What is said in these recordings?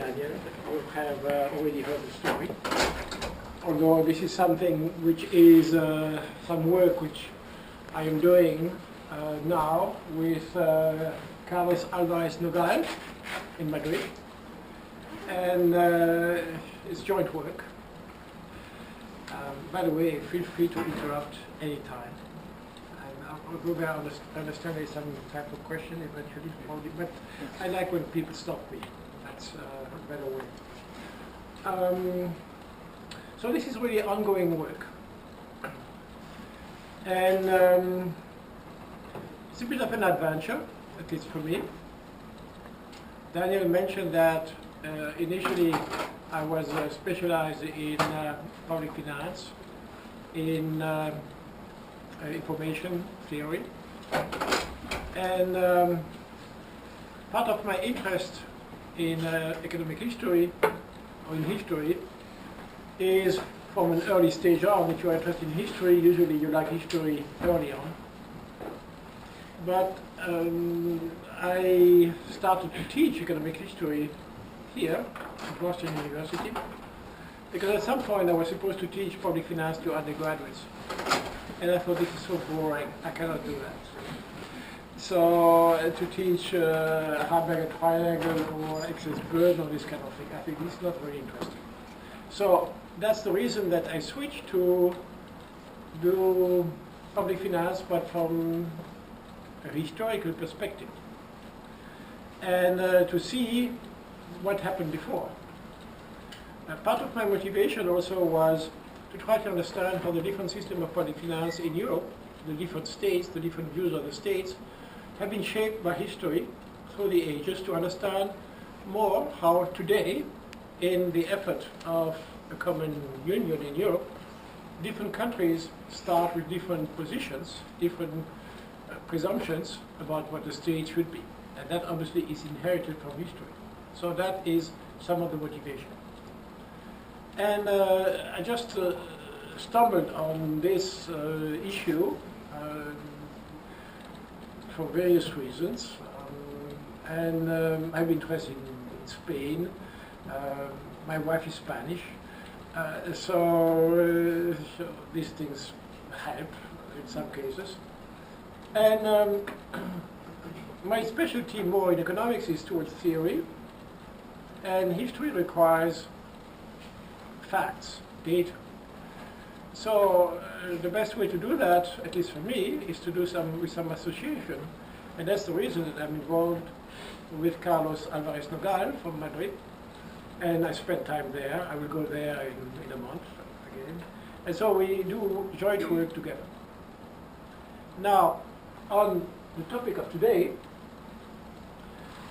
Daniel. You have already heard the story. Although this is something which is some work which I am doing now with Carlos Alvarez Nogal in Madrid. And it's joint work. By the way, feel free to interrupt anytime. Although I understand there's some type of question eventually, but I like when people stop me. That's a better way. So this is really ongoing work. And it's a bit of an adventure, at least for me. Daniel mentioned that initially I was specialized in public finance, in information theory, and part of my interest in economic history, or in history, is from an early stage on. If you're interested in history, usually you like history early on. But I started to teach economic history here at Boston University, because at some point I was supposed to teach public finance to undergraduates. And I thought, this is so boring, I cannot do that. So to teach Hamburger triangle or excess burden or this kind of thing, I think this is not very interesting. So that's the reason that I switched to do public finance, but from a historical perspective. And to see what happened before. Part of my motivation also was to try to understand how the different systems of public finance in Europe, the different states, the different views of the states, have been shaped by history through the ages, to understand more how today, in the effort of a common union in Europe, different countries start with different positions, different presumptions about what the state should be. And that obviously is inherited from history. So that is some of the motivation. And I just stumbled on this issue for various reasons. And I'm interested in Spain. My wife is Spanish. So these things help in some cases. And my specialty more in economics is towards theory. And history requires facts, data. So the best way to do that, at least for me, is to do with some association. And that's the reason that I'm involved with Carlos Alvarez Nogal from Madrid. And I spend time there. I will go there in a month again. And so we do joint work together. Now, on the topic of today,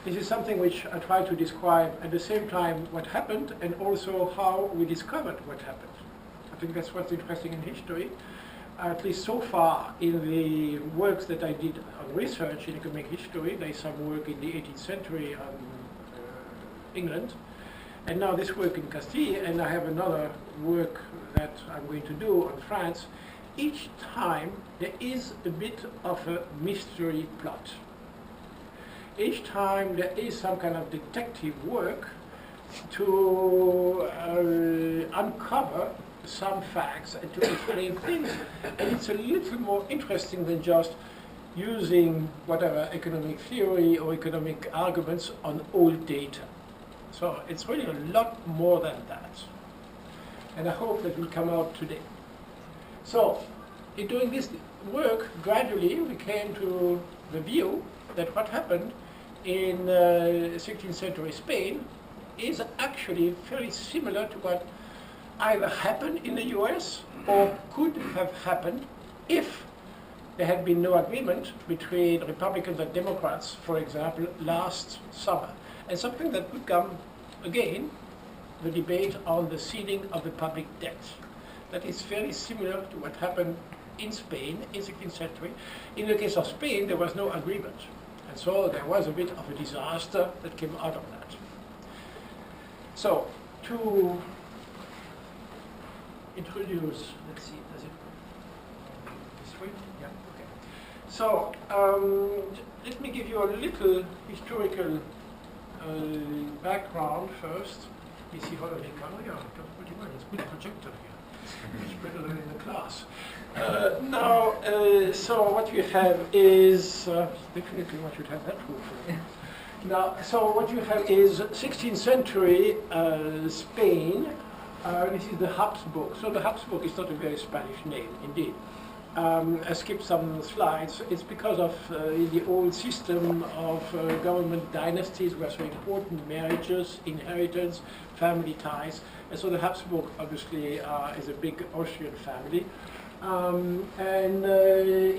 this is something which I try to describe at the same time what happened and also how we discovered what happened. I think that's what's interesting in history, at least so far in the works that I did on research in economic history. There is some work in the 18th century on England, and now this work in Castile, and I have another work that I'm going to do on France. Each time there is a bit of a mystery plot. Each time there is some kind of detective work to uncover some facts and to explain things. And it's a little more interesting than just using whatever economic theory or economic arguments on old data. So it's really a lot more than that. And I hope that will come out today. So in doing this work, gradually we came to the view that what happened in 16th century Spain is actually very similar to what either happened in the US or could have happened if there had been no agreement between Republicans and Democrats, for example, last summer. And something that could come again, the debate on the ceiling of the public debt. That is very similar to what happened in Spain in 16th century. In the case of Spain, there was no agreement. And so there was a bit of a disaster that came out of that. So, to introduce, let's see, does it this way? Yeah, okay. So, let me give you a little historical background first. You see how they come? Yeah, pretty well. It's a good projector here. It's better than in the class. So what you have is definitely what you'd have that for. Now, so what you have is 16th century Spain. This is the Habsburg. So the Habsburg is not a very Spanish name, indeed. I skipped some slides. It's because of the old system of government dynasties were so important: marriages, inheritance, family ties. And so the Habsburg obviously is a big Austrian family.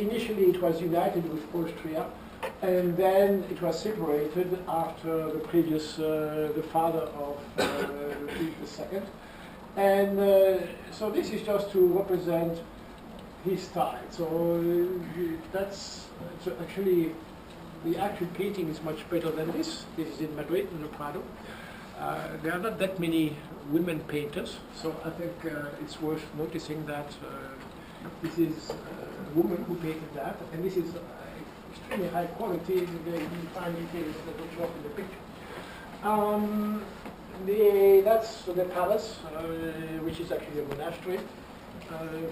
Initially it was united with Austria, and then it was separated after the previous, the father of Philip II. And so this is just to represent his style. So that's actually, the actual painting is much better than this. This is in Madrid, in the Prado. There are not that many women painters, so I think it's worth noticing that this is a woman who painted that, and this is extremely high quality. You find details that will show up in the picture. That's the palace, which is actually a monastery,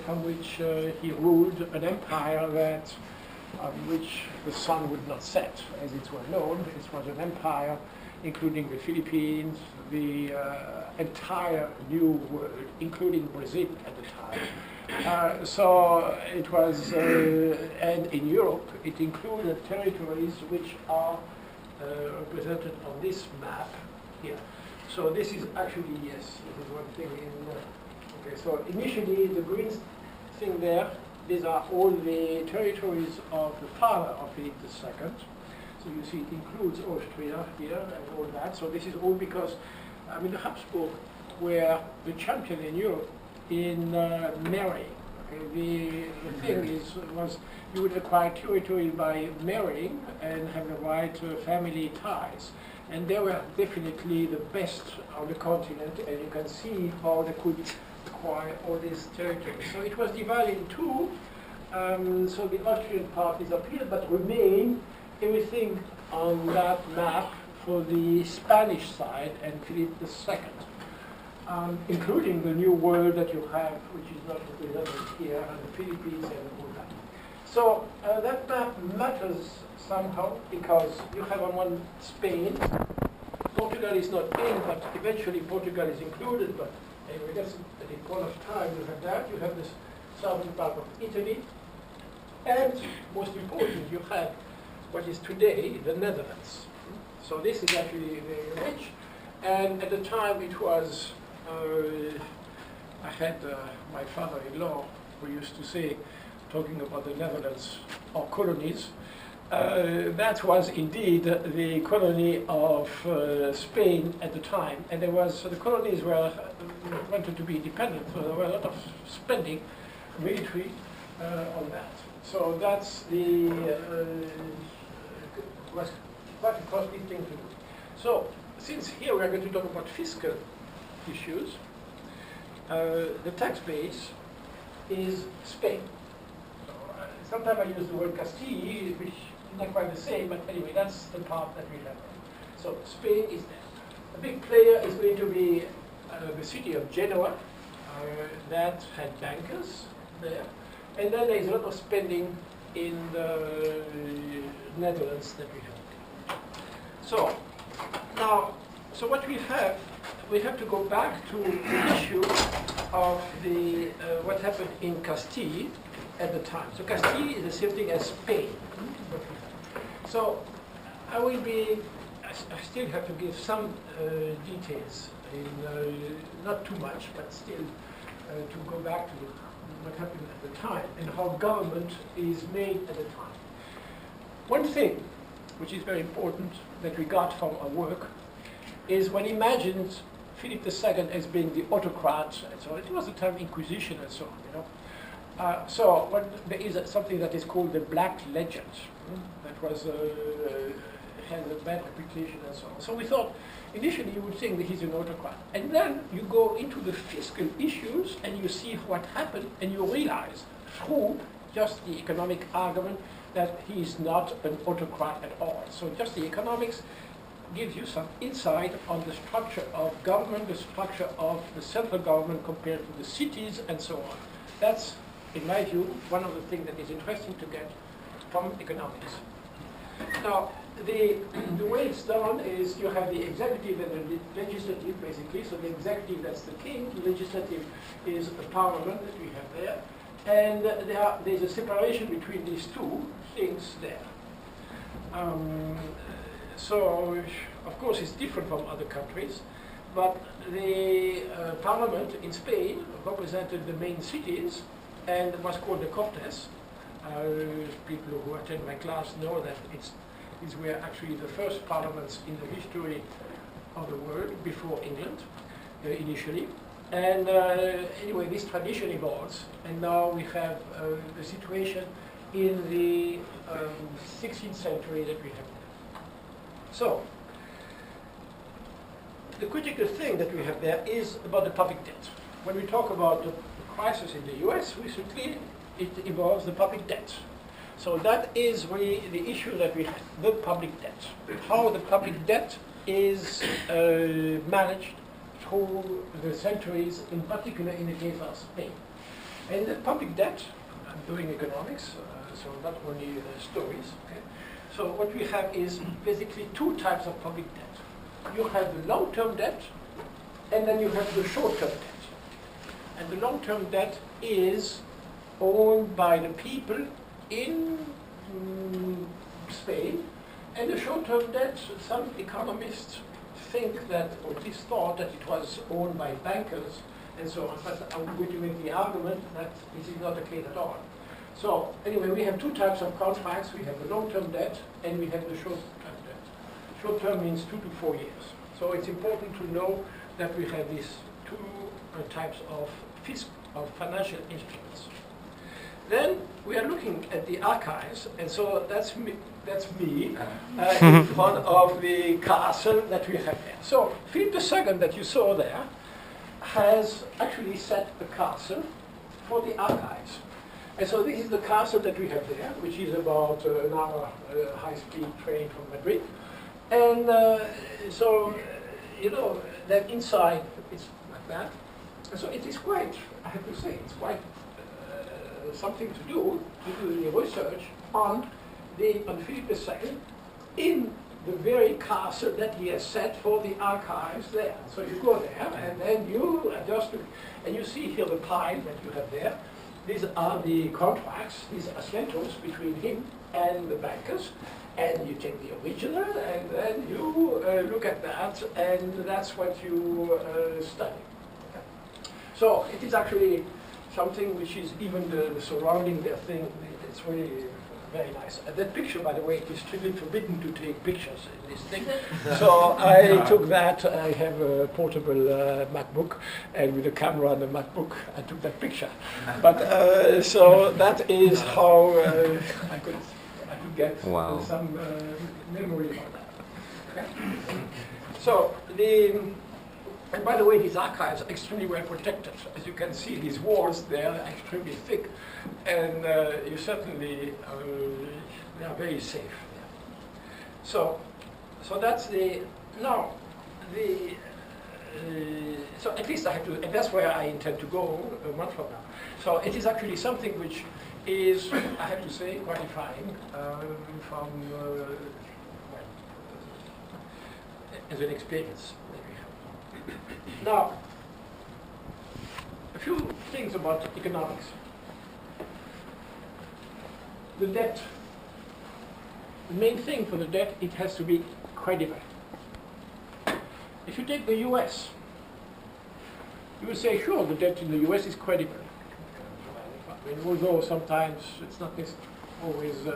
from which he ruled an empire that, which the sun would not set, as it's well known. It was an empire including the Philippines, the entire New World, including Brazil at the time. So it was, and in Europe, it included territories which are represented on this map here. So this is actually, yes, this is one thing in, okay, so initially the green thing there, these are all the territories of the father of Philip II. So you see it includes Austria here and all that. So this is all because, I mean, the Habsburg were the champion in Europe in marrying. Okay? The thing was you would acquire territory by marrying and have the right family ties. And they were definitely the best on the continent, and you can see how they could acquire all these territories. So it was divided in two. So the Austrian part is up here, but remain everything on that map for the Spanish side and Philip II, including the New World that you have, which is not represented here, and the Philippines and all that. So that map matters somehow because you have on one Spain. Portugal is not in, but eventually Portugal is included. But anyway, that's at a point of time you have that. You have this southern part of Italy, and most important, you have what is today the Netherlands. So this is actually very rich, and at the time it was, I had my father-in-law who used to say, talking about the Netherlands or colonies, that was indeed the colony of Spain at the time, and there was, the colonies were wanted to be independent, so there were a lot of spending, military, on that. So that's the was quite a costly thing to do. So, since here we are going to talk about fiscal issues, the tax base is Spain. So, sometimes I use the word Castile, which is not quite the same, but anyway, that's the part that we have. So, Spain is there. A big player is going to be the city of Genoa, that had bankers there. And then there is a lot of spending in the Netherlands that we have. So, now, so what we have to go back to the issue of the what happened in Castile at the time. So Castile is the same thing as Spain. So I still have to give some details, not too much, but still to go back to what happened at the time and how government is made at the time. One thing which is very important that we got from our work is when imagined Philip II as being the autocrat, and so it was the time Inquisition and so on, you know. So when there is something that is called the Black Legend, that was has a bad reputation and so on. So we thought initially you would think that he's an autocrat, and then you go into the fiscal issues and you see what happened, and you realize through just the economic argument that he is not an autocrat at all. So just the economics, gives you some insight on the structure of government, the structure of the central government compared to the cities and so on. That's, in my view, one of the things that is interesting to get from economics. Now, the way it's done is you have the executive and the legislative, basically. So the executive, that's the king. The legislative is the parliament that we have there. And there's a separation between these two things there. So, of course, it's different from other countries. But the parliament in Spain represented the main cities and was called the Cortes. People who attend my class know that these were actually the first parliaments in the history of the world before England, initially. And anyway, this tradition evolves, and now we have the situation in the 16th century that we have. So, the critical thing that we have there is about the public debt. When we talk about the crisis in the US recently, it involves the public debt. So that is really the issue that we have, the public debt. How the public debt is managed through the centuries, in particular in the case of Spain. And the public debt, I'm doing economics, so not only stories. Okay? So what we have is basically two types of public debt. You have the long-term debt, and then you have the short-term debt. And the long-term debt is owned by the people in Spain, and the short-term debt, some economists think that, or at least thought that it was owned by bankers and so on, but I'm going to make the argument that this is not the case at all. So anyway, we have two types of contracts. We have the long-term debt and we have the short-term debt. Short-term means 2 to 4 years. So it's important to know that we have these two types of financial instruments. Then we are looking at the archives, and so that's me in front of the castle that we have there. So Philip II that you saw there has actually set a castle for the archives. And so this is the castle that we have there, which is about an hour high-speed train from Madrid. And so, you know, that inside it's like that. And so it is quite, I have to say, it's quite something to do the research on Philip II in the very castle that he has set for the archives there. So you go there and then you adjust it, and you see here the pile that you have there. These are the contracts, these asientos between him and the bankers, and you take the original and then you look at that, and that's what you study. Okay. So it is actually something which is even the surrounding their thing, it's really very nice. That picture, by the way, it is strictly forbidden to take pictures in this thing. So I took that. I have a portable MacBook, and with a camera on the MacBook, I took that picture. But so that is how I could get some memory about that. Okay? So and by the way, these archives are extremely well protected. As you can see, these walls, they are extremely thick, and you certainly, they are very safe. So that's so at least I have to, and that's where I intend to go a month from now. So it is actually something which is, I have to say, gratifying from, as an experience. Now, a few things about economics. The debt. The main thing for the debt, it has to be credible. If you take the US, you will say, sure, the debt in the US is credible. I mean, although sometimes it's not always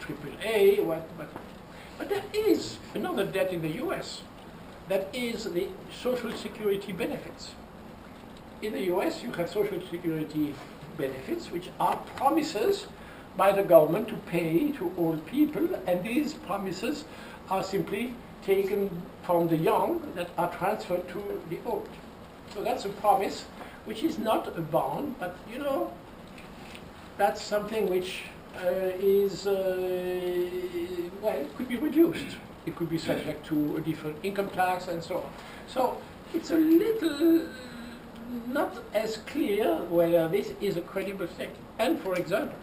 AAA, but there is another debt in the US. That is the Social Security benefits. In the US, you have Social Security benefits, which are promises by the government to pay to old people, and these promises are simply taken from the young that are transferred to the old. So that's a promise, which is not a bond, but you know, that's something which is, well, could be reduced. It could be subject to a different income tax and so on. So it's a little not as clear whether this is a credible thing. And for example,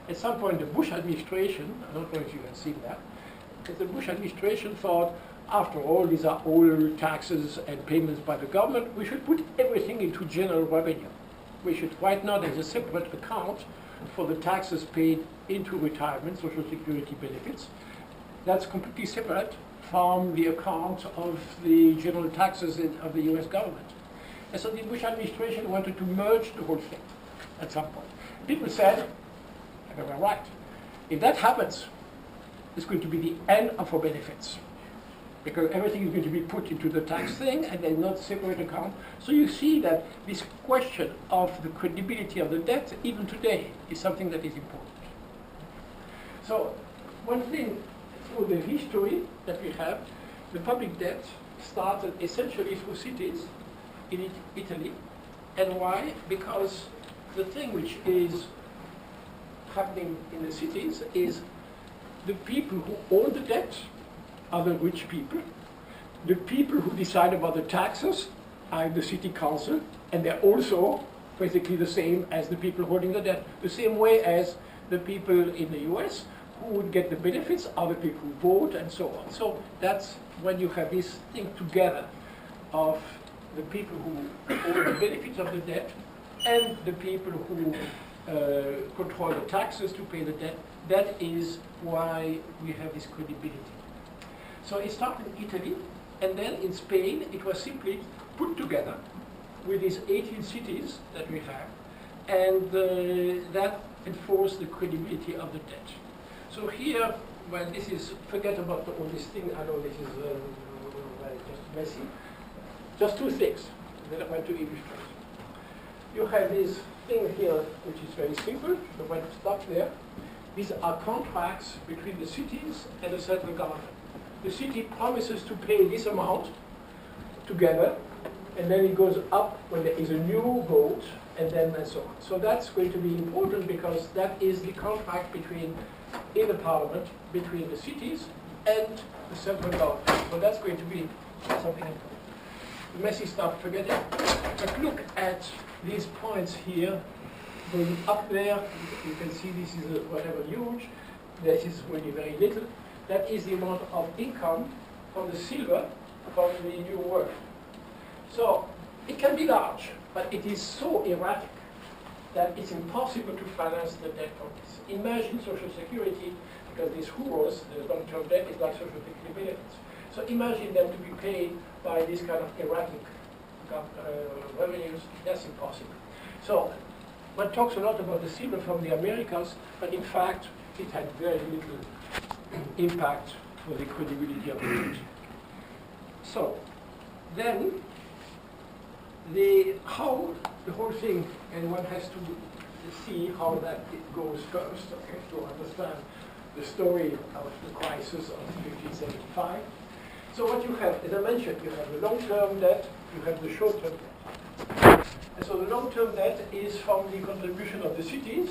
at some point the Bush administration, I don't know if you have seen that, because the Bush administration thought, after all, these are all taxes and payments by the government, we should put everything into general revenue. We should right now there's a separate account for the taxes paid into retirement, social security benefits. That's completely separate from the account of the general taxes of the US government. And so the Bush administration wanted to merge the whole thing at some point. People said, and they were right, if that happens, it's going to be the end of our benefits, because everything is going to be put into the tax thing and then not separate account. So you see that this question of the credibility of the debt, even today, is something that is important. So one thing through the history that we have, the public debt started essentially through cities in Italy. And why? Because the thing which is happening in the cities is the people who own the debt are the rich people. The people who decide about the taxes are the city council, and they're also basically the same as the people holding the debt. The same way as the people in the US who would get the benefits are the people who vote and so on. So that's when you have this thing together of the people who own the benefits of the debt and the people who control the taxes to pay the debt. That is why we have this credibility. So it started in Italy, and then in Spain it was simply put together with these 18 cities that we have, and that enforced the credibility of the debt. So here, well, this is, forget about all this thing, I know this is just messy. Just two things that I want to illustrate. You have this thing here, which is very simple, so when you stop there, these are contracts between the cities and the central government. The city promises to pay this amount together, and then it goes up when there is a new vote, and then and so on. So that's going to be important because that is the contract between, in the parliament, between the cities and the central government. So that's going to be something important. The messy stuff, forget it. But look at these points here, going up there. You can see this is whatever huge. This is really very little. That is the amount of income from the silver from the New World. So it can be large, but it is so erratic that it's impossible to finance the debt from this. Imagine Social Security, because these HUROs, the long-term debt, is like Social Security benefits. So imagine them to be paid by this kind of erratic revenues. That's impossible. So one talks a lot about the silver from the Americas, but in fact, it had very little impact for the credibility of the debt. So then, how the whole thing, and one has to see how that it goes first, okay, to understand the story of the crisis of 1575. So what you have, as I mentioned, you have the long-term debt, you have the short-term debt. And so the long-term debt is from the contribution of the cities,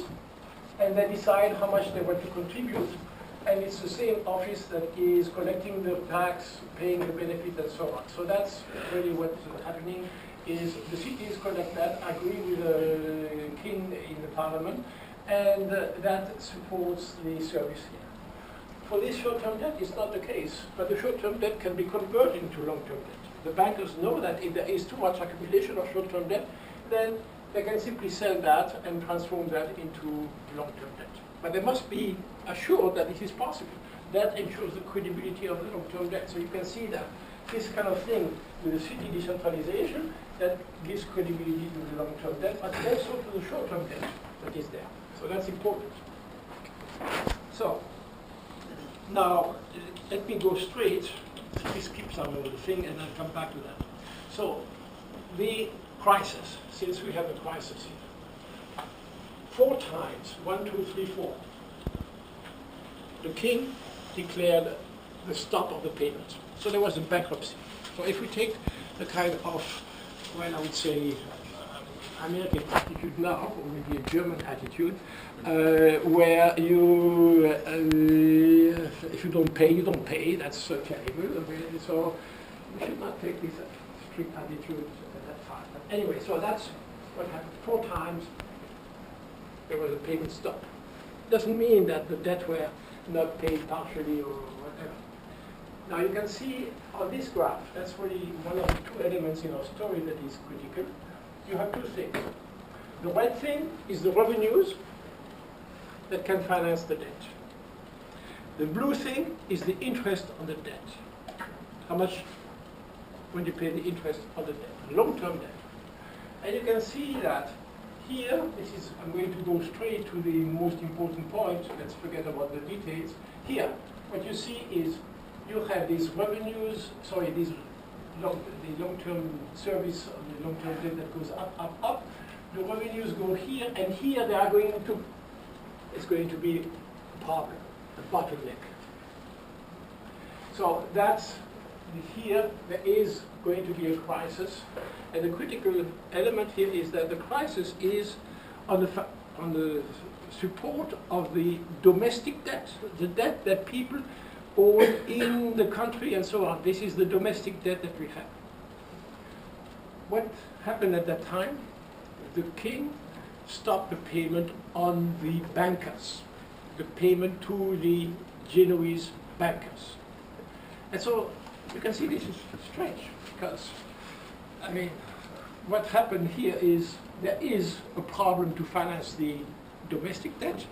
and they decide how much they want to contribute, and it's the same office that is collecting the tax, paying the benefit, and so on. So that's really what's happening, is the cities collect that, agree with the king in the parliament, and that supports the service here. For this short-term debt, it's not the case, but the short-term debt can be converted into long-term debt. The bankers know that if there is too much accumulation of short-term debt, then they can simply sell that and transform that into long-term debt. But they must be assured that it is possible. That ensures the credibility of the long-term debt. So you can see that this kind of thing with the city decentralization, that gives credibility to the long-term debt, but also to the short-term debt that is there. So that's important. So now, let me go straight. Let me skip some of the thing and I'll come back to that. So, the crisis, since we have a crisis here. 4 times, 1, 2, 3, 4, the king declared the stop of the payment. So there was a bankruptcy. So if we take the kind of, well, I would say, American attitude now, or maybe a German attitude, where you, if you don't pay, that's so terrible. Okay? So we should not take this strict attitude at that time. But anyway, so that's what happened. 4 times there was a payment stop. Doesn't mean that the debt were not paid partially or whatever. Now you can see on this graph, that's really one of the 2 elements in our story that is critical. You have 2 things. The red thing is the revenues that can finance the debt. The blue thing is the interest on the debt. How much when you pay the interest on the debt, long-term debt. And you can see that here, I'm going to go straight to the most important point. Let's forget about the details. Here, what you see is you have these revenues, the long-term service, the long-term debt that goes up, up, up. The revenues go here, and here they are going to, it's going to be a problem, a bottleneck. So that's here, there is going to be a crisis, and the critical element here is that the crisis is on the support of the domestic debt, the debt that people own in the country and so on. This is the domestic debt that we have. What happened at that time? The king stopped the payment on the bankers, the payment to the Genoese bankers. And so you can see this is strange because, I mean, what happened here is there is a problem to finance the domestic debt,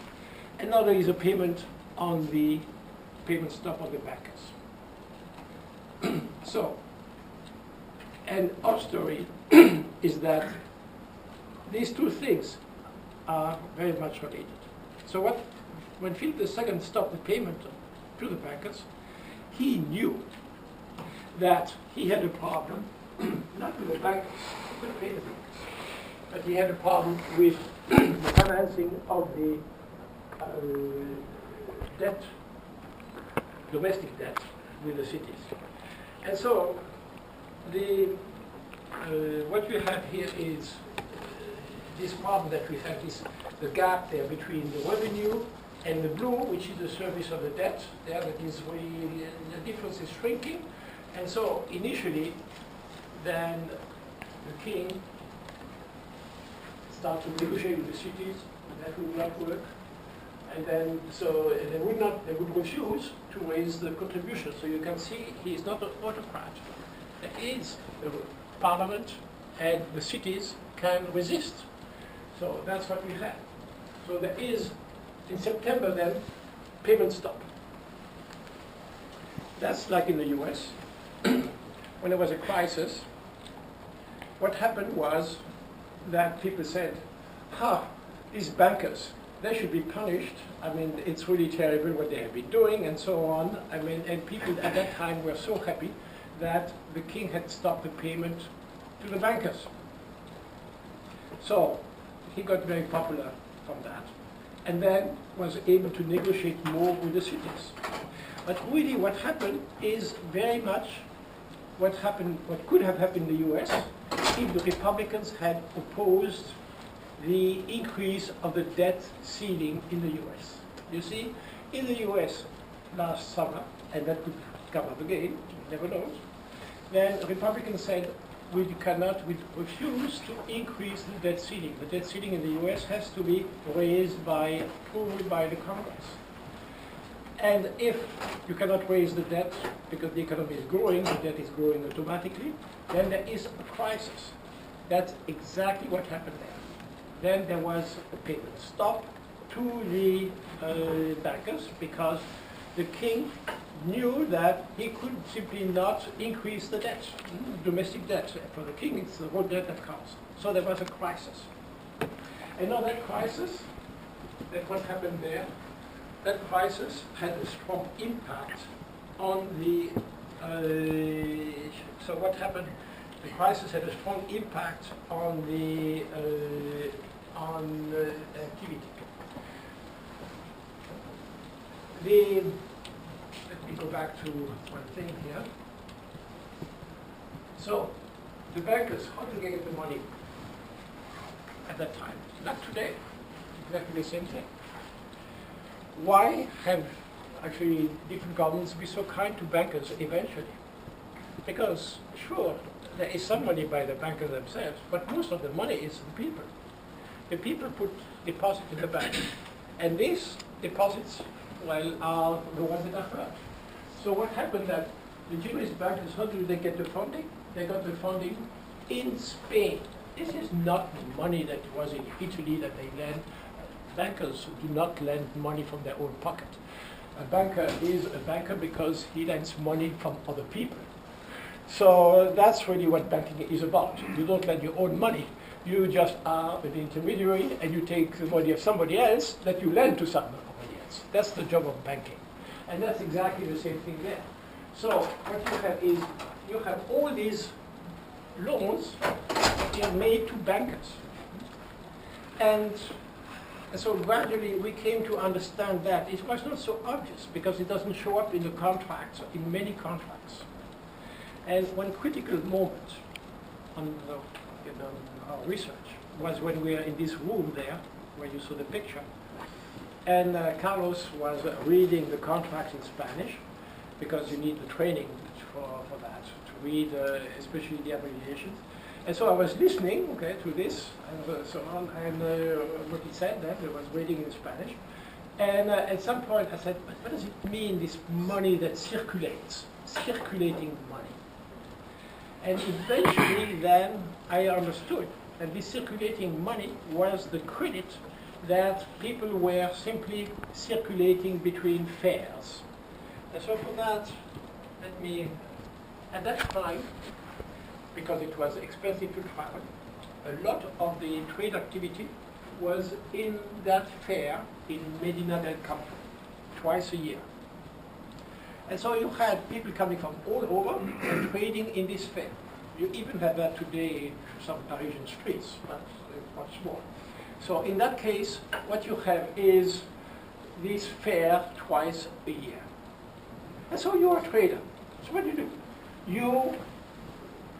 and now there is a payment on the payment stop on the bankers. So, and our story is that these 2 things are very much related. So when Philip II stopped the payment to the bankers, he knew that he had a problem, not with the bankers, he could pay the bankers, but he had a problem with the financing of the debt, domestic debt with the cities. And so what we have here is this problem that we have is the gap there between the revenue and the blue, which is the service of the debt. There, that is really, the difference is shrinking. And so initially, then the king started to negotiate with the cities, and that would not work. And then, so they would refuse to raise the contribution. So you can see he is not an autocrat. There is a parliament, and the cities can resist. So that's what we have. So there is, in September then, payment stop. That's like in the US. When there was a crisis, what happened was that people said, these bankers, they should be punished. I mean, it's really terrible what they have been doing and so on. I mean, and people at that time were so happy that the king had stopped the payment to the bankers. So he got very popular from that, and then was able to negotiate more with the cities. But really what happened is very much what could have happened in the US if the Republicans had opposed the increase of the debt ceiling in the US. You see, in the US last summer, and that could come up again, never knows, then Republicans said, we refuse to increase the debt ceiling. The debt ceiling in the US has to be raised by approval by the Congress. And if you cannot raise the debt because the economy is growing, the debt is growing automatically, then there is a crisis. That's exactly what happened there. Then there was a payment stop to the bankers because the king knew that he could simply not increase the debt, domestic debt. For the king, it's the whole debt that counts. So there was a crisis. And now that crisis, that what happened there, that crisis had a strong impact on the, so what happened, the crisis had a strong impact on the activity. Let me go back to one thing here. So, the bankers, how do they get the money? at that time. Not today. Exactly the same thing. Why have actually different governments be so kind to bankers eventually? Because, sure, there is some money by the bankers themselves, but most of the money is the people. The people put deposit in the bank, and these deposits, well, are the ones that are hurt. So what happened that the Jewish bankers, how do they get the funding? They got the funding in Spain. This is not money that was in Italy that they lend. Bankers do not lend money from their own pocket. A banker is a banker because he lends money from other people. So that's really what banking is about. You don't lend your own money. You just are an intermediary and you take the money of somebody else that you lend to somebody else. That's the job of banking. And that's exactly the same thing there. So what you have is, you have all these loans being made to bankers. And so gradually we came to understand that it was not so obvious because it doesn't show up in the contracts, in many contracts. And one critical moment on our research was when we were in this room there, where you saw the picture, and Carlos was reading the contracts in Spanish, because you need the training for that, to read especially the abbreviations. And so I was listening, okay, to this and so on, and what he said then, I was reading in Spanish. And at some point I said, but what does it mean, this money that circulates, circulating money? And eventually then I understood that this circulating money was the credit that people were simply circulating between fairs. And so for that, let me, at that time, because it was expensive to travel, a lot of the trade activity was in that fair in Medina del Campo, twice a year. And so you had people coming from all over and trading in this fair. You even have that today in some Parisian streets, but much more. So in that case, what you have is this fair twice a year. And so you're a trader. So what do? You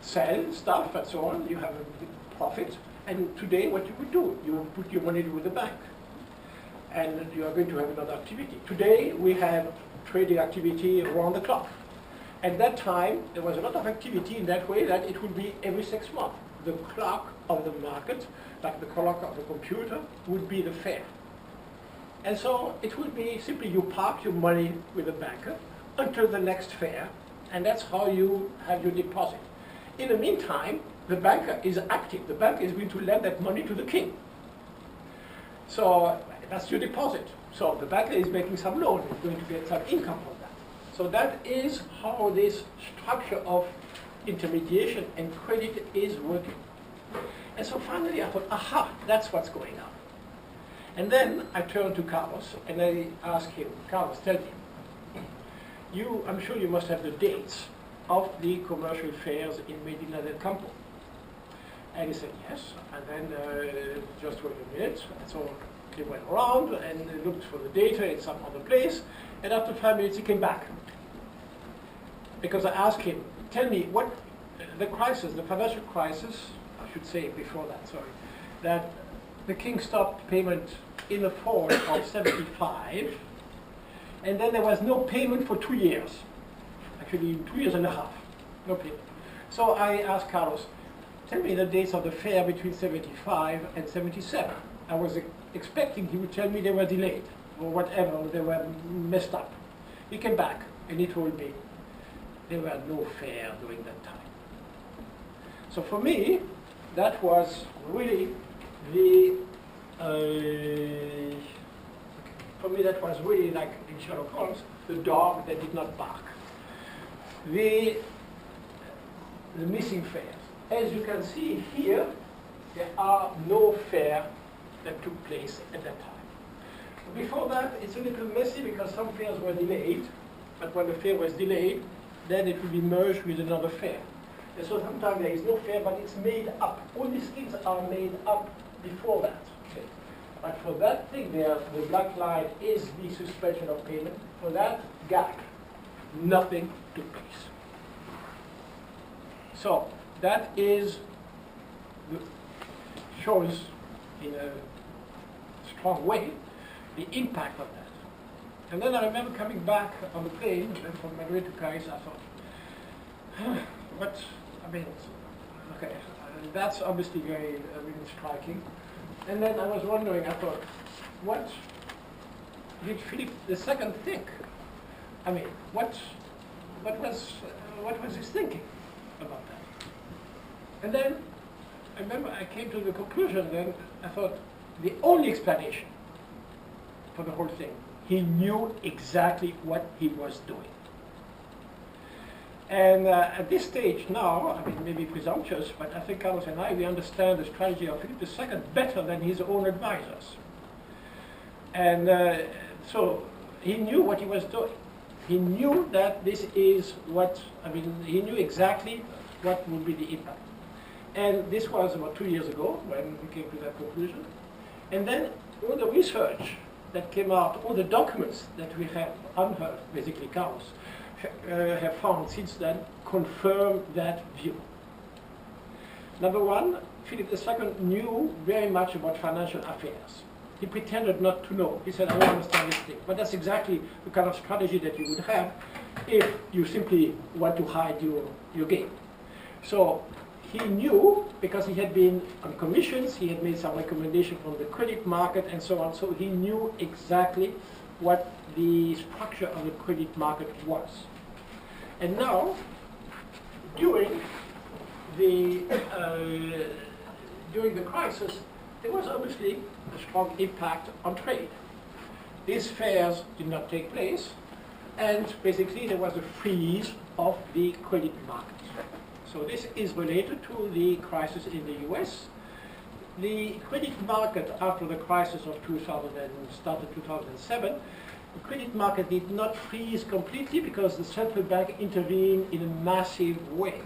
sell stuff and so on, you have a profit, and today what you would do, you would put your money with the bank. And you are going to have another activity. Today we have trading activity around the clock. At that time, there was a lot of activity in that way that it would be every 6 months. The clock of the market, like the clock of the computer, would be the fair. And so it would be simply you park your money with the banker until the next fair, and that's how you have your deposit. In the meantime, the banker is active. The banker is going to lend that money to the king. So that's your deposit. So the banker is making some loan, is going to get some income from that. So that is how this structure of intermediation and credit is working. And so finally I thought, aha, that's what's going on. And then I turned to Carlos and I asked him, Carlos, tell me, I'm sure you must have the dates of the commercial fairs in Medina del Campo. And he said yes, and then just wait a minute. And so he went around and looked for the data in some other place, and after 5 minutes he came back. Because I asked him, tell me, what the crisis, the financial crisis, I should say before that, sorry, that the king stopped payment in the fall of 75, and then there was no payment for 2 years. Actually, 2 years and a half, no payment. So I asked Carlos, tell me the dates of the fair between 75 and 77. I was expecting he would tell me they were delayed, or whatever, they were messed up. He came back, and he told me there were no fair during that time. So for me, that was really the, like in Sherlock Holmes, the dog that did not bark. The missing fairs. As you can see here, there are no fair that took place at that time. Before that, it's a little messy because some fairs were delayed, but when the fair was delayed, then it will be merged with another fair. And so sometimes there is no fair, but it's made up. All these things are made up before that. Okay. But for that thing there, the black line is the suspension of payment. For that gap, nothing took place. So that shows in a strong way the impact of that. And then I remember coming back on the plane from Madrid to Paris. I thought, but I mean, okay, that's obviously very really striking. And then I was wondering, I thought, what did Philip II think? I mean, what was his thinking about that? And then I remember I came to the conclusion. Then I thought the only explanation for the whole thing, he knew exactly what he was doing. And at this stage now, I mean, maybe presumptuous, but I think Carlos and I, we understand the strategy of Philip II better than his own advisors. And so he knew what he was doing. He knew that this is what, I mean, he knew exactly what would be the impact. And this was about 2 years ago when we came to that conclusion. And then all the research that came out, all the documents that we have unearthed, basically Carlos, have found since then confirm that view. Number one, Philip II knew very much about financial affairs. He pretended not to know. He said, I don't understand this thing. But that's exactly the kind of strategy that you would have if you simply want to hide your game. So he knew, because he had been on commissions, he had made some recommendation from the credit market and so on, so he knew exactly what the structure of the credit market was. And now, during the crisis, there was obviously a strong impact on trade. These fairs did not take place, and basically there was a freeze of the credit market. So this is related to the crisis in the US. The credit market after the crisis of 2007, the credit market did not freeze completely because the central bank intervened in a massive way.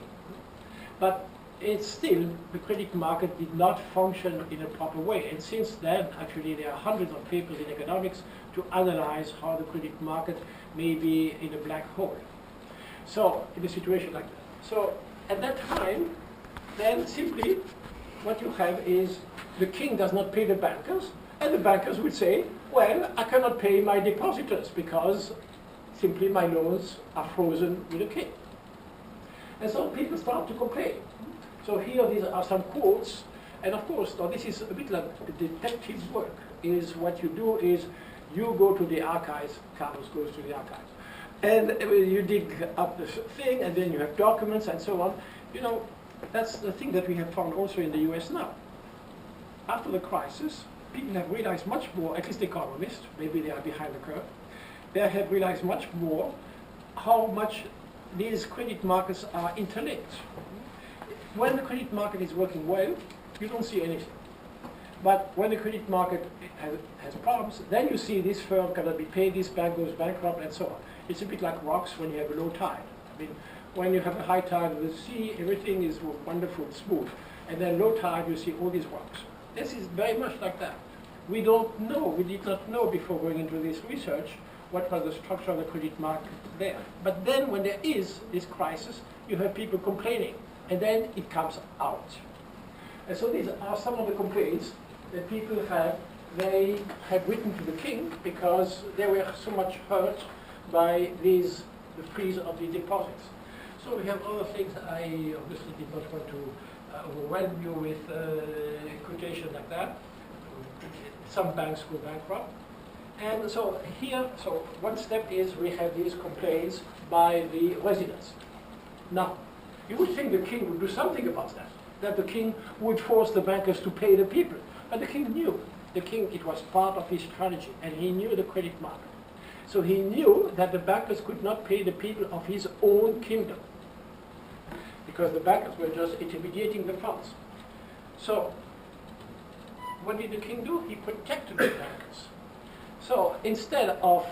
But it's still, the credit market did not function in a proper way. And since then, actually, there are hundreds of papers in economics to analyze how the credit market may be in a black hole. So, in a situation like that. So, at that time, then simply what you have is the king does not pay the bankers, and the bankers would say, well, I cannot pay my depositors because simply my loans are frozen with the king. And so people start to complain. So here these are some quotes, and of course, now this is a bit like detective work, is what you do is you go to the archives, Carlos goes to the archives, and you dig up the thing, and then you have documents and so on. You know, that's the thing that we have found also in the US now. After the crisis, people have realized much more, at least economists, maybe they are behind the curve, they have realized much more how much these credit markets are interlinked. When the credit market is working well, you don't see anything. But when the credit market has problems, then you see this firm cannot be paid, this bank goes bankrupt, and so on. It's a bit like rocks when you have a low tide. I mean, when you have a high tide of the sea, everything is wonderful, smooth. And then low tide, you see all these rocks. This is very much like that. We don't know, we did not know before going into this research what was the structure of the credit market there. But then when there is this crisis, you have people complaining, and then it comes out. And so these are some of the complaints that people had. They had written to the king because they were so much hurt by the freeze of the deposits. So we have other things. I obviously did not want to overwhelm you with quotation like that. Some banks go bankrupt. And so here, so one step is we have these complaints by the residents. Now, you would think the king would do something about that the king would force the bankers to pay the people. But the king knew. The king, it was part of his strategy, and he knew the credit market. So he knew that the bankers could not pay the people of his own kingdom, because the bankers were just intermediating the funds. So what did the king do? He protected the bankers. So instead of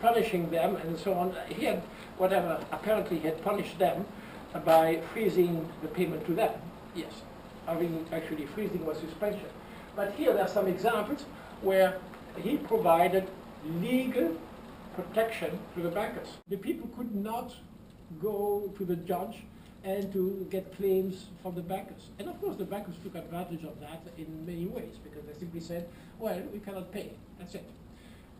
punishing them and so on, he had apparently he had punished them by freezing the payment to them. Yes, I mean, actually freezing was suspension. But here there are some examples where he provided legal protection to the bankers. The people could not go to the judge and to get claims from the bankers. And of course the bankers took advantage of that in many ways, because they simply said, well, we cannot pay, that's it.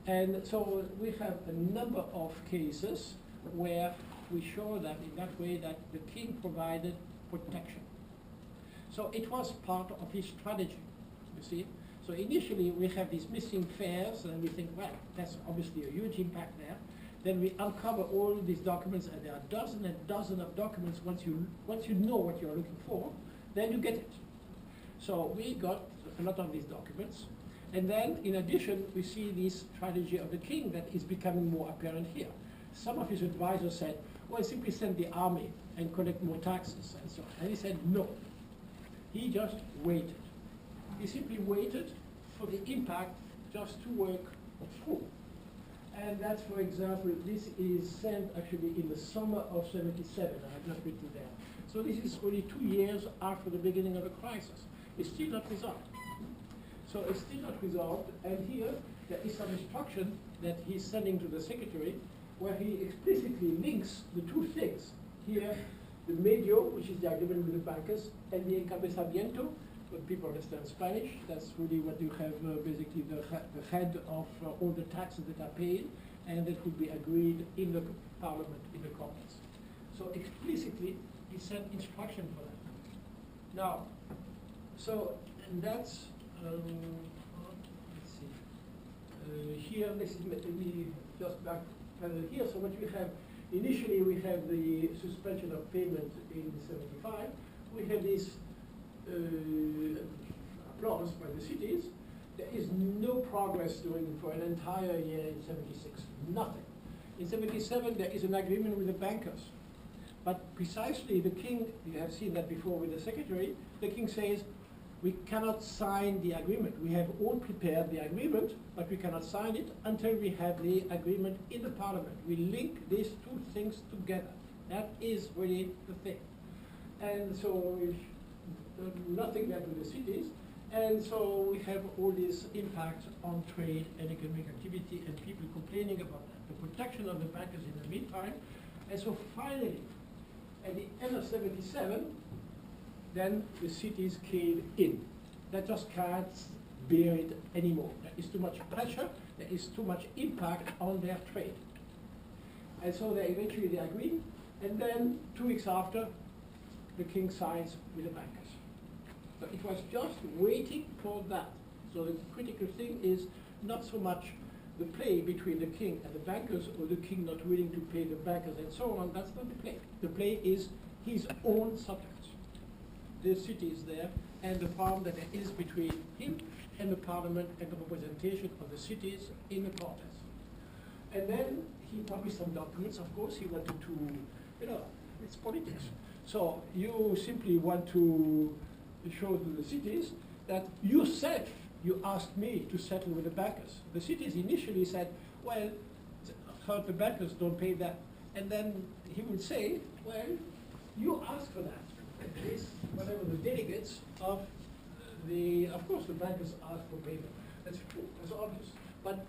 And so we have a number of cases where we show that in that way that the king provided protection. So it was part of his strategy, you see. So initially we have these missing fares and we think, well, that's obviously a huge impact there. Then we uncover all these documents, and there are dozens and dozens of documents. Once you know what you're looking for, then you get it. So we got a lot of these documents. And then, in addition, we see this strategy of the king that is becoming more apparent here. Some of his advisors said, well, simply send the army and collect more taxes and so on. And he said, no. He just waited. He simply waited for the impact just to work through. And that's, for example, this is sent actually in the summer of '77. I have just written there. So this is only 2 years after the beginning of the crisis. It's still not resolved. So it's still not resolved. And here there is some instruction that he's sending to the secretary, where he explicitly links the two things. Here, the medio, which is the agreement with the bankers, and the encabezamiento, when people understand Spanish, that's really what you have basically the head of all the taxes that are paid, and that would be agreed in the parliament, in the commons. So explicitly, he sent instruction for that. Now, so, and that's, let's see, here, let me just back here. So what we have, initially we have the suspension of payment in '75. We have this applause by the cities. There is no progress doing for an entire year in '76, nothing. In '77 there is an agreement with the bankers. But precisely the king, you have seen that before with the secretary, the king says, we cannot sign the agreement. We have all prepared the agreement, but we cannot sign it until we have the agreement in the parliament. We link these two things together. That is really the thing. And so nothing there with the cities. And so we have all this impact on trade and economic activity, and people complaining about that. The protection of the bankers in the meantime. And so finally, at the end of '77, then the cities caved in. They just can't bear it anymore. There is too much pressure, there is too much impact on their trade. And so they eventually agree, and then 2 weeks after, the king signs with the bankers. So it was just waiting for that. So the critical thing is not so much the play between the king and the bankers, or the king not willing to pay the bankers and so on. That's not the play. The play is his own subjects. The city is there, and the problem that there is between him and the parliament and the representation of the cities in the Cortes. And then he published some documents. Of course, he wanted to, it's politics. So you simply want to show to the cities that yourself, you asked me to settle with the bankers. The cities initially said, well, the bankers don't pay that. And then he would say, well, you asked for that. At least whatever the delegates of course the bankers asked for payment. That's true, that's obvious. But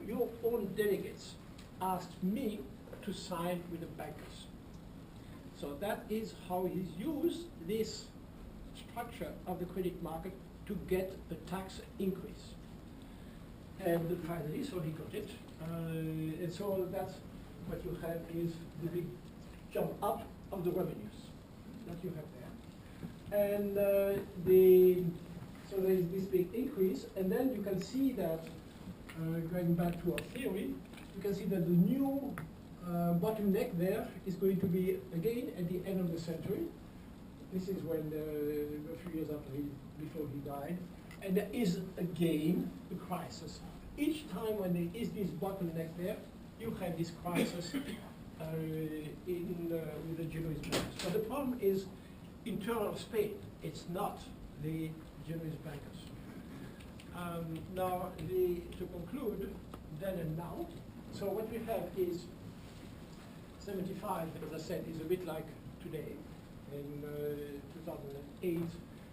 your own delegates asked me to sign with the bankers. So that is how he's used this structure of the credit market to get a tax increase. And finally, so he got it. And so that's what you have is the big jump up of the revenues that you have there. And so there is this big increase, and then you can see that, going back to our theory, you can see that the new bottleneck there is going to be, again, at the end of the century. This is when, a few years before he died. And there is, again, a crisis. Each time when there is this bottleneck there, you have this crisis with the Genoese bankers. But the problem is internal Spain. It's not the Genoese bankers. Now, to conclude, then and now, so what we have is 75, as I said, is a bit like today. In 2008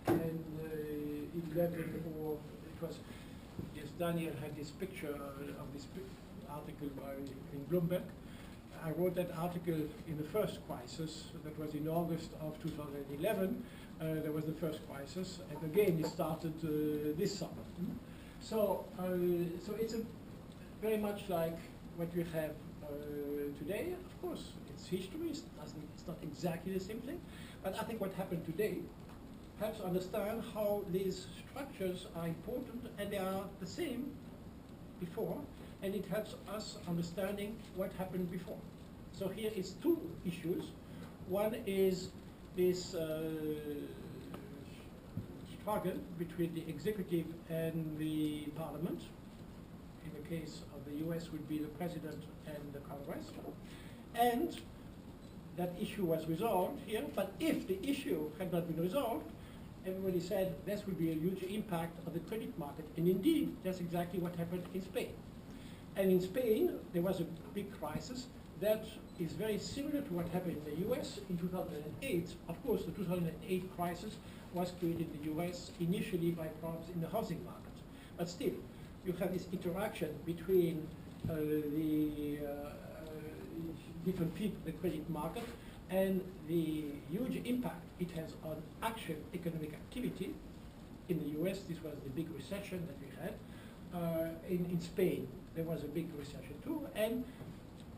and 11, or it was, yes, Daniel had this picture of this article in Bloomberg, I wrote that article in the first crisis. That was in August of 2011. There was the first crisis, and again it started this summer. So it's very much like what we have today. Of course, it's history. It's not exactly the same thing, but I think what happened today helps understand how these structures are important, and they are the same before, and it helps us understanding what happened before. So here is two issues. One is this struggle between the executive and the parliament. In the case of the US would be the president and the Congress. And that issue was resolved here, but if the issue had not been resolved, everybody said this would be a huge impact on the credit market. And indeed, that's exactly what happened in Spain. And in Spain, there was a big crisis that is very similar to what happened in the US in 2008. Of course, the 2008 crisis was created in the US initially by problems in the housing market. But still, you have this interaction between the different people in the credit market and the huge impact it has on actual economic activity. In the US, this was the big recession that we had. In Spain, there was a big recession too, and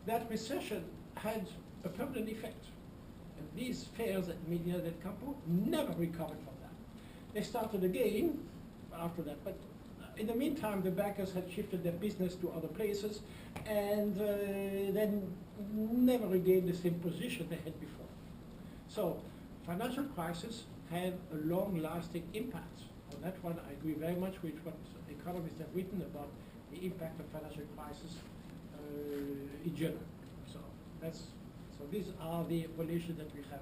that recession had a permanent effect. And these fails at Medina del Campo never recovered from that. They started again after that, but in the meantime, the bankers had shifted their business to other places and then never regained the same position they had before. So financial crisis had a long-lasting impact. On that one, I agree very much with what economists have written about the impact of financial crisis in general. So these are the relations that we have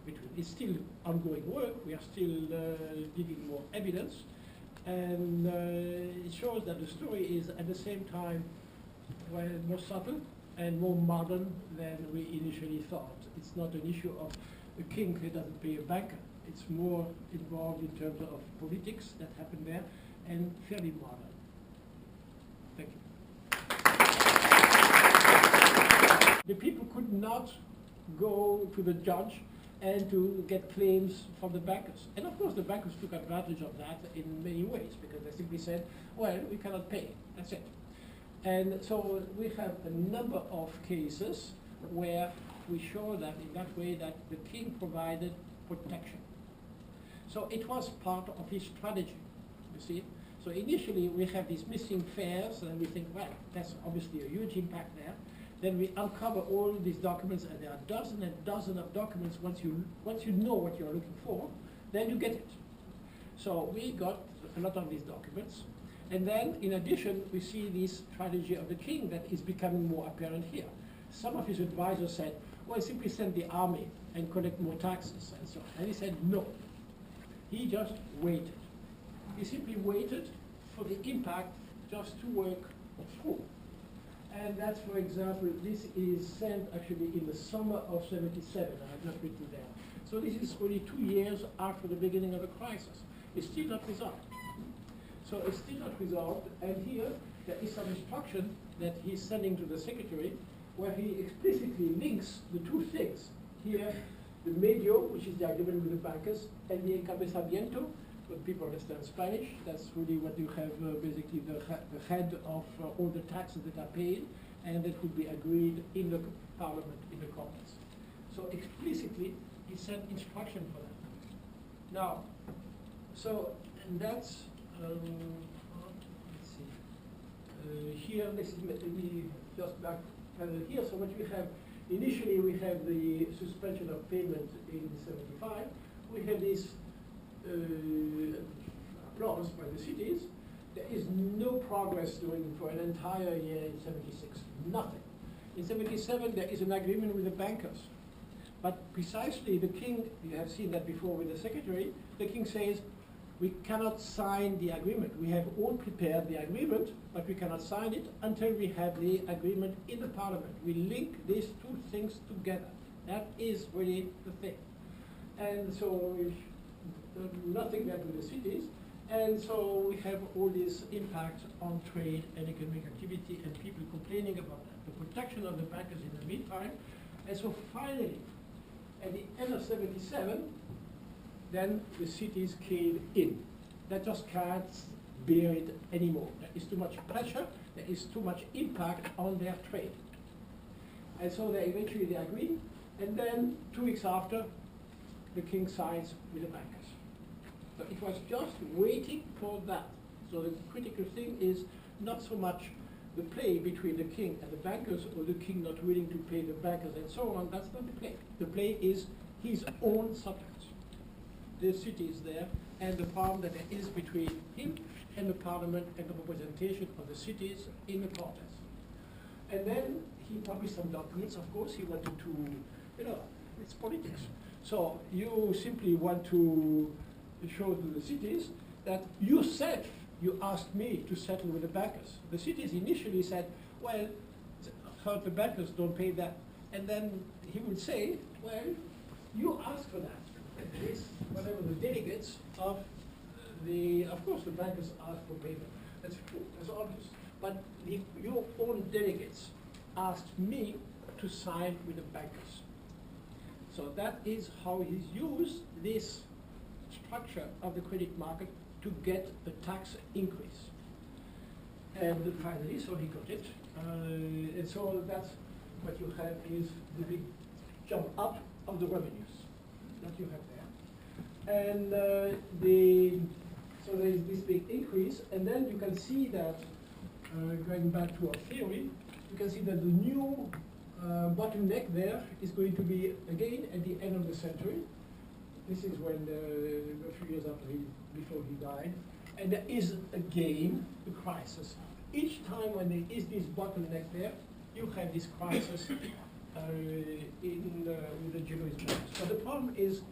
between. It's still ongoing work. We are still digging more evidence. And it shows that the story is at the same time more subtle and more modern than we initially thought. It's not an issue of a king who doesn't pay a banker. It's more involved in terms of politics that happened there and fairly modern. Thank you. The people could not go to the judge and to get claims from the bankers. And of course the bankers took advantage of that in many ways because they simply said, well, we cannot pay, that's it. And so we have a number of cases where we show that in that way that the king provided protection. So it was part of his strategy, you see. So initially we have these missing fares and we think, well, that's obviously a huge impact there. Then we uncover all these documents, and there are dozens and dozens of documents. Once you know what you're looking for, then you get it. So we got a lot of these documents. And then, in addition, we see this strategy of the king that is becoming more apparent here. Some of his advisors said, well, simply send the army and collect more taxes and so on. And he said, no. He just waited. He simply waited for the impact just to work through. And that's, for example, this is sent actually in the summer of '77. I have not written there. So this is only 2 years after the beginning of the crisis. It's still not resolved. So it's still not resolved. And here there is some instruction that he's sending to the secretary where he explicitly links the two things. Here, the medio, which is the agreement with the bankers, and the encabezamiento, when people understand Spanish, that's really what you have basically the head of all the taxes that are paid, and that would be agreed in the parliament, in the commons. So explicitly, he sent instruction for that. Now, so, and that's, let's see, here, let me just back here, so what we have, initially we have the suspension of payment in '75, we have this applause by the cities. There is no progress for an entire year in '76, nothing. In '77, there is an agreement with the bankers. But precisely the king, you have seen that before with the secretary, the king says, we cannot sign the agreement. We have all prepared the agreement, but we cannot sign it until we have the agreement in the parliament. We link these two things together. That is really the thing. And so nothing there with the cities. And so we have all this impact on trade and economic activity and people complaining about that. the protection of the bankers in the meantime. And so finally, at the end of 77, then the cities caved in. They just can't bear it anymore. There is too much pressure, there is too much impact on their trade. And so they eventually agree, and then 2 weeks after, the king signs with the bankers. So it was just waiting for that. So the critical thing is not so much the play between the king and the bankers, or the king not willing to pay the bankers and so on. That's not the play. The play is his own subjects. The city is there, and the problem that there is between him and the parliament and the representation of the cities in the contest. And then he published some documents, of course. He wanted to, it's politics. So you simply want to show to the cities that yourself, you asked me to settle with the bankers. The cities initially said, well, the bankers don't pay that. And then he would say, well, you asked for that. At least whatever the delegates of course the bankers asked for payment. That's true, that's obvious. But your own delegates asked me to sign with the bankers. So that is how he's used this structure of the credit market to get a tax increase. And finally, so he got it. And so that's what you have is the big jump up of the revenues that you have there. And so there is this big increase, and then you can see that, going back to our theory, you can see that the new bottleneck there is going to be, again, at the end of the century. This is when, a few years before he died, and there is again a crisis. Each time when there is this bottleneck there, you have this crisis with the Genoese bankers. So the problem is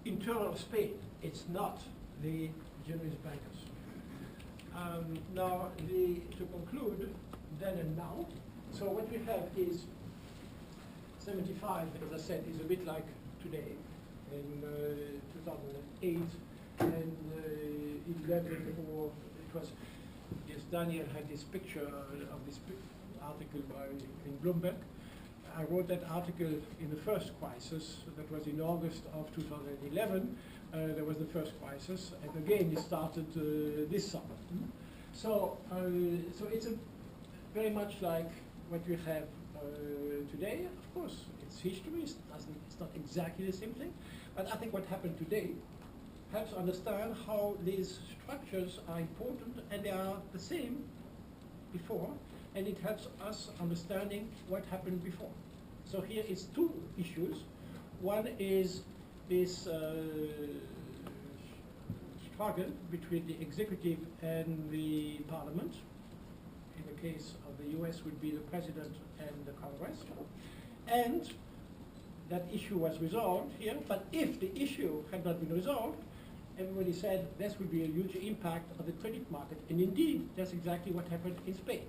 internal Spain. It's not the Genoese bankers. Now, to conclude, then and now, so what we have is 75, as I said, is a bit like today. In 2008 and 11, or it was, yes, Daniel had this picture of this article in Bloomberg. I wrote that article in the first crisis, that was in August of 2011. There was the first crisis, and again it started this summer. So it's very much like what we have today. Of course, it's history, it's not exactly the same thing, but I think what happened today helps understand how these structures are important, and they are the same before, and it helps us understanding what happened before. So here is two issues. One is this struggle between the executive and the parliament. In the case of the US would be the president and the Congress. And that issue was resolved here, but if the issue had not been resolved, everybody said this would be a huge impact on the credit market. And indeed, that's exactly what happened in Spain.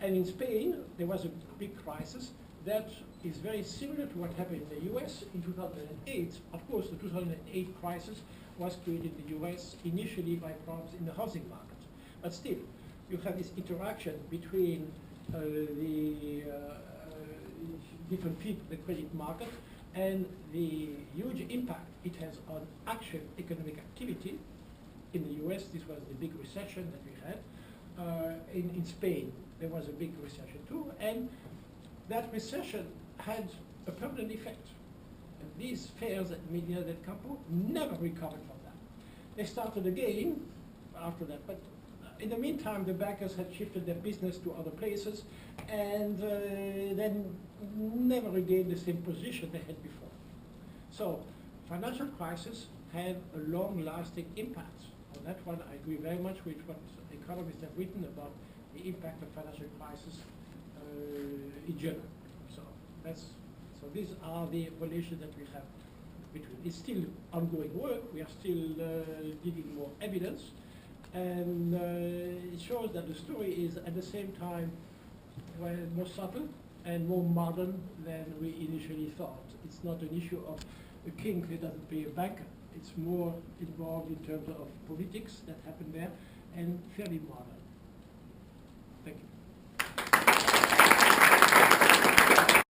And in Spain, there was a big crisis that is very similar to what happened in the US in 2008. Of course, the 2008 crisis was created in the US initially by problems in the housing market. But still, you have this interaction between the different people, the credit market, and the huge impact it has on actual economic activity. In the US, this was the big recession that we had. In Spain, there was a big recession too, and that recession had a permanent effect. And these fairs at Media del Campo never recovered from that. They started again after that, but in the meantime, the bankers had shifted their business to other places and then never regained the same position they had before. So, financial crisis had a long-lasting impact. On that one, I agree very much with what economists have written about the impact of financial crisis in general. So these are the relations that we have between. It's still ongoing work. We are still digging more evidence. And it shows that the story is at the same time more subtle and more modern than we initially thought. It's not an issue of a king who doesn't pay a banker. It's more involved in terms of politics that happened there and fairly modern.